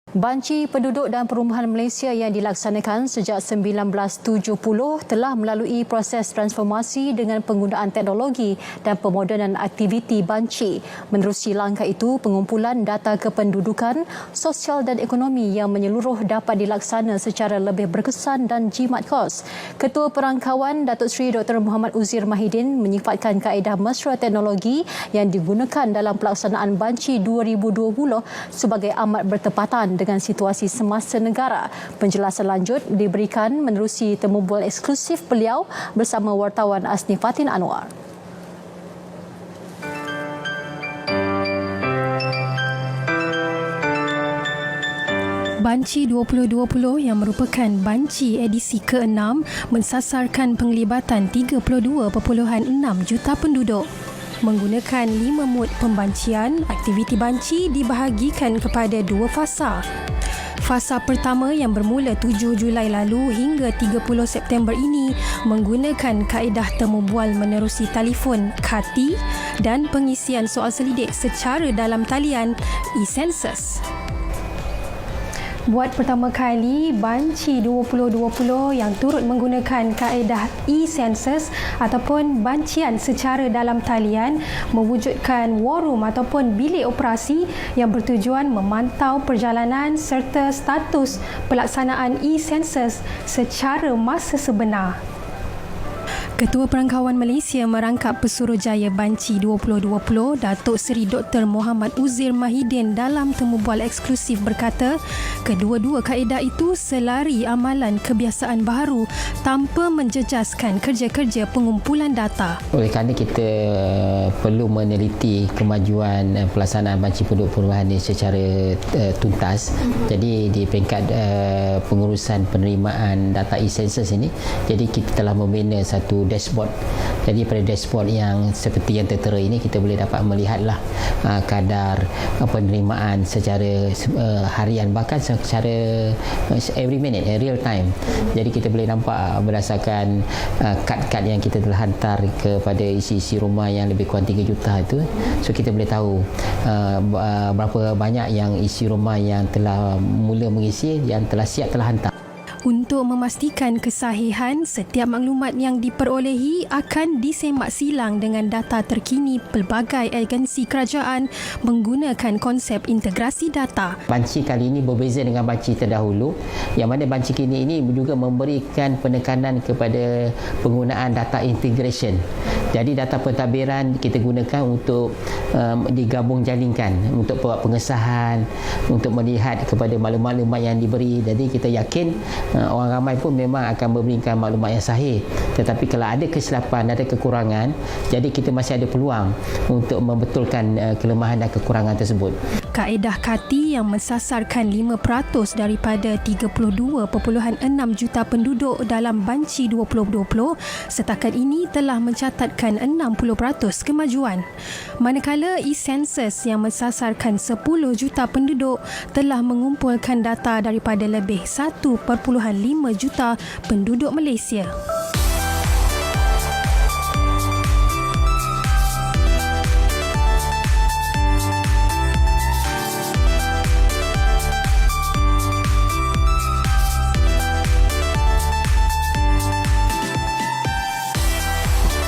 Banci Penduduk dan Perumahan Malaysia yang dilaksanakan sejak 1970 telah melalui proses transformasi dengan penggunaan teknologi dan pemodenan aktiviti banci. Menerusi langkah itu, pengumpulan data kependudukan, sosial dan ekonomi yang menyeluruh dapat dilaksana secara lebih berkesan dan jimat kos. Ketua Perangkawan Datuk Seri Dr. Muhammad Uzir Mahidin menyifatkan kaedah mesra teknologi yang digunakan dalam pelaksanaan banci 2020 sebagai amat bertepatan dengan situasi semasa negara. Penjelasan lanjut diberikan menerusi temu bual eksklusif beliau bersama wartawan Asni Fatin Anwar. Banci 2020 yang merupakan banci edisi ke-6 mensasarkan penglibatan 32.6 juta penduduk. Menggunakan 5 mod pembancian, aktiviti banci dibahagikan kepada 2 fasa. Fasa pertama yang bermula 7 Julai lalu hingga 30 September ini menggunakan kaedah temu bual menerusi telefon KATI dan pengisian soal selidik secara dalam talian e-Census. Buat pertama kali, Banci 2020 yang turut menggunakan kaedah e-Census ataupun bancian secara dalam talian mewujudkan war room ataupun bilik operasi yang bertujuan memantau perjalanan serta status pelaksanaan e-Census secara masa sebenar. Ketua Perangkawan Malaysia Merangkap Pesuruhjaya Banci 2020, Datuk Seri Dr. Muhammad Uzir Mahidin dalam temu bual eksklusif berkata, kedua-dua kaedah itu selari amalan kebiasaan baharu tanpa menjejaskan kerja-kerja pengumpulan data. Oleh kerana kita perlu meneliti kemajuan pelaksanaan banci penduduk perumahan ini secara tuntas, jadi di peringkat pengurusan penerimaan data e-Census ini, jadi kita telah membina satu dashboard. Jadi pada dashboard yang seperti yang tertera ini, kita boleh dapat melihatlah kadar penerimaan secara harian, bahkan secara every minute, real time. Jadi kita boleh nampak berdasarkan kad-kad yang kita telah hantar kepada isi-isi rumah yang lebih kurang 3 juta itu, so kita boleh tahu berapa banyak yang isi rumah yang telah mula mengisi, yang telah siap telah hantar. Untuk memastikan kesahihan, setiap maklumat yang diperolehi akan disemak silang dengan data terkini pelbagai agensi kerajaan menggunakan konsep integrasi data. Banci kali ini berbeza dengan banci terdahulu, yang mana banci kini ini juga memberikan penekanan kepada penggunaan data integration. Jadi data pentadbiran kita gunakan untuk digabung jalinkan, untuk buat pengesahan, untuk melihat kepada maklumat-maklumat yang diberi. Jadi kita yakin orang ramai pun memang akan memberikan maklumat yang sahih. Tetapi kalau ada kesilapan, ada kekurangan, jadi kita masih ada peluang untuk membetulkan kelemahan dan kekurangan tersebut. Kaedah KATI yang mensasarkan 5% daripada 32.6 juta penduduk dalam Banci 2020 setakat ini telah mencatatkan 60% kemajuan. Manakala e-Census yang mensasarkan 10 juta penduduk telah mengumpulkan data daripada lebih 1.5 juta penduduk Malaysia.